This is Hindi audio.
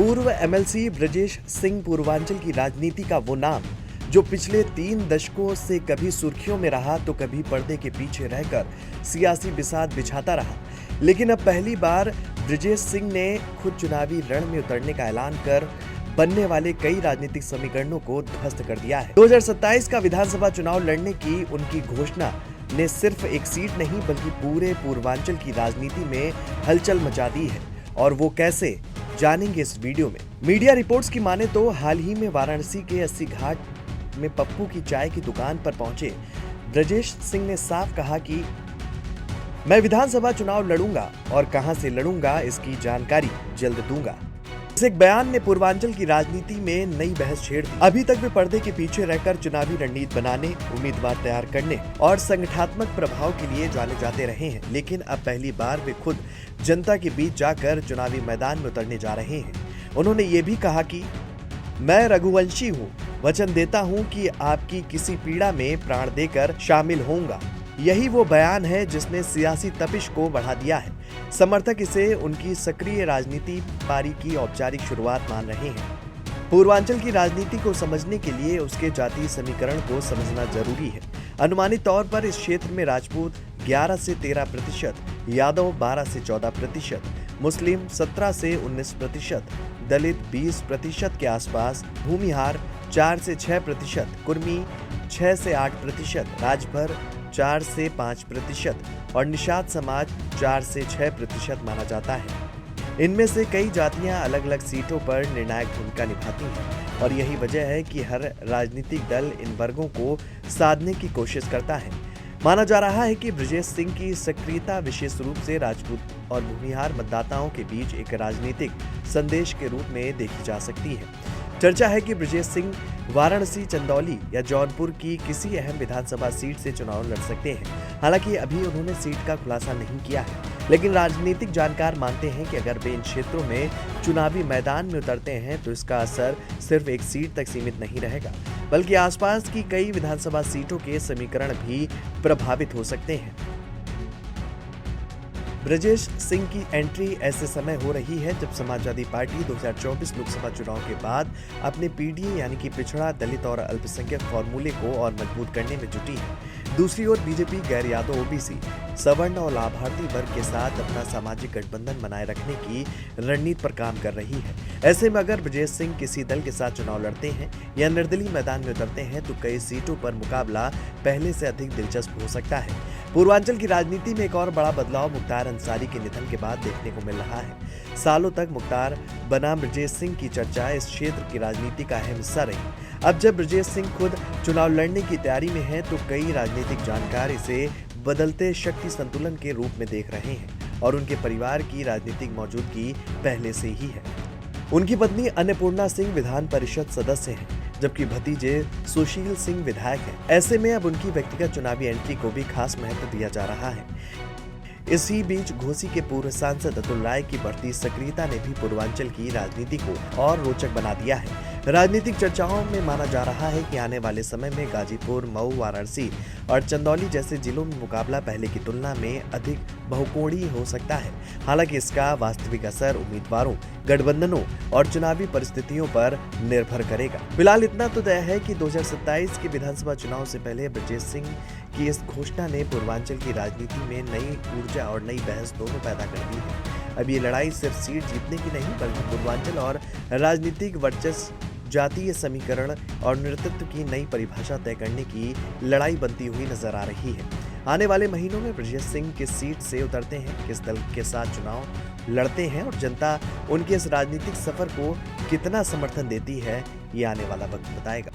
पूर्व एमएलसी ब्रजेश सिंह पूर्वांचल की राजनीति का वो नाम जो पिछले 3 दशकों से कभी सुर्खियों में रहा तो कभी पर्दे के पीछे रहकर सियासी बिसात बिछाता रहा। लेकिन अब पहली बार ब्रजेश सिंह ने खुद चुनावी रण में उतरने का ऐलान कर बनने वाले कई राजनीतिक समीकरणों को ध्वस्त कर दिया है। 2027 का विधानसभा चुनाव लड़ने की उनकी घोषणा ने सिर्फ एक सीट नहीं बल्कि पूरे पूर्वांचल की राजनीति में हलचल मचा दी है। और वो कैसे, जानेंगे इस वीडियो में। मीडिया रिपोर्ट्स की माने तो हाल ही में वाराणसी के 80 घाट में पप्पू की चाय की दुकान पर पहुंचे ब्रजेश सिंह ने साफ कहा कि मैं विधानसभा चुनाव लड़ूंगा और कहां से लड़ूंगा इसकी जानकारी जल्द दूंगा। इस एक बयान ने पूर्वांचल की राजनीति में नई बहस छेड़ दी। अभी तक वे पर्दे के पीछे रहकर चुनावी रणनीति बनाने, उम्मीदवार तैयार करने और संगठनात्मक प्रभाव के लिए जाने जाते रहे हैं, लेकिन अब पहली बार वे खुद जनता के बीच जाकर चुनावी मैदान में उतरने जा रहे हैं। उन्होंने ये भी कहा कि मैं रघुवंशी हूँ, वचन देता हूँ कि आपकी किसी पीड़ा में प्राण देकर शामिल होऊंगा। यही वो बयान है जिसने सियासी तपिश को बढ़ा दिया है। समर्थक इसे उनकी सक्रिय राजनीति पारी की औपचारिक शुरुआत मान रहे हैं। पूर्वांचल की राजनीति को समझने के लिए उसके जातीय समीकरण को समझना जरूरी है। अनुमानित तौर पर इस क्षेत्र में राजपूत 11 से 13%, यादव 12 से 14%, मुस्लिम 17 से 19%, दलित 20% के आसपास, भूमिहार 4 से 6%, कुर्मी 6 से 8%, राजभर 4 से 5% और निषाद समाज 4 से 6% माना जाता है। इनमें से कई जातियां अलग अलग सीटों पर निर्णायक भूमिका निभाती हैं और यही वजह है कि हर राजनीतिक दल इन वर्गों को साधने की कोशिश करता है। माना जा रहा है कि ब्रजेश सिंह की सक्रियता विशेष रूप से राजपूत और भूमिहार मतदाताओं के बीच एक राजनीतिक संदेश के रूप में देखी जा सकती है। चर्चा है कि ब्रजेश सिंह वाराणसी, चंदौली या जौनपुर की किसी अहम विधानसभा सीट से चुनाव लड़ सकते हैं। हालांकि अभी उन्होंने सीट का खुलासा नहीं किया है, लेकिन राजनीतिक जानकार मानते हैं कि अगर वे इन क्षेत्रों में चुनावी मैदान में उतरते हैं तो इसका असर सिर्फ एक सीट तक सीमित नहीं रहेगा, बल्कि आसपास की कई विधानसभा सीटों के समीकरण भी प्रभावित हो सकते हैं। ब्रजेश सिंह की एंट्री ऐसे समय हो रही है जब समाजवादी पार्टी 2024 लोकसभा चुनाव के बाद अपने पीडीए यानी कि पिछड़ा, दलित और अल्पसंख्यक फॉर्मूले को और मजबूत करने में जुटी है। दूसरी ओर बीजेपी गैर यादव, ओबीसी, सवर्ण और लाभार्थी वर्ग के साथ अपना सामाजिक गठबंधन बनाए रखने की रणनीति पर काम कर रही है। ऐसे में अगर ब्रजेश सिंह किसी दल के साथ चुनाव लड़ते हैं या निर्दलीय मैदान में उतरते हैं तो कई सीटों पर मुकाबला पहले से अधिक दिलचस्प हो सकता है। पूर्वांचल की राजनीति में एक और बड़ा बदलाव मुख्तार अंसारी के निधन के बाद देखने को मिल रहा है। सालों तक मुख्तार बनाम ब्रजेश सिंह की चर्चा इस क्षेत्र की राजनीति का अहम हिस्सा रही। अब जब ब्रजेश सिंह खुद चुनाव लड़ने की तैयारी में है तो कई राजनीतिक जानकार इसे बदलते शक्ति संतुलन के रूप में देख रहे हैं और उनके परिवार की राजनीतिक मौजूदगी पहले से ही है। उनकी पत्नी अन्नपूर्णा सिंह विधान परिषद सदस्य हैं, जबकि भतीजे सुशील सिंह विधायक हैं। ऐसे में अब उनकी व्यक्तिगत चुनावी एंट्री को भी खास महत्व दिया जा रहा है। इसी बीच घोसी के पूर्व सांसद अतुल राय की बढ़ती सक्रियता ने भी पूर्वांचल की राजनीति को और रोचक बना दिया है। राजनीतिक चर्चाओं में माना जा रहा है कि आने वाले समय में गाजीपुर, मऊ, वाराणसी और चंदौली जैसे जिलों में मुकाबला पहले की तुलना में अधिक बहुकोणीय हो सकता है। हालांकि इसका वास्तविक असर उम्मीदवारों, गठबंधनों और चुनावी परिस्थितियों पर निर्भर करेगा। फिलहाल इतना तो तय है कि 2027 के विधानसभा चुनाव से पहले ब्रजेश सिंह की इस घोषणा ने पूर्वांचल की राजनीति में नई ऊर्जा और नई बहस दोनों पैदा कर दी है। अब ये लड़ाई सिर्फ सीट जीतने की नहीं बल्कि पूर्वांचल और राजनीतिक वर्चस्व, जातीय समीकरण और नेतृत्व की नई परिभाषा तय करने की लड़ाई बनती हुई नजर आ रही है। आने वाले महीनों में ब्रजेश सिंह किस सीट से उतरते हैं, किस दल के साथ चुनाव लड़ते हैं और जनता उनके इस राजनीतिक सफर को कितना समर्थन देती है, ये आने वाला वक्त बताएगा।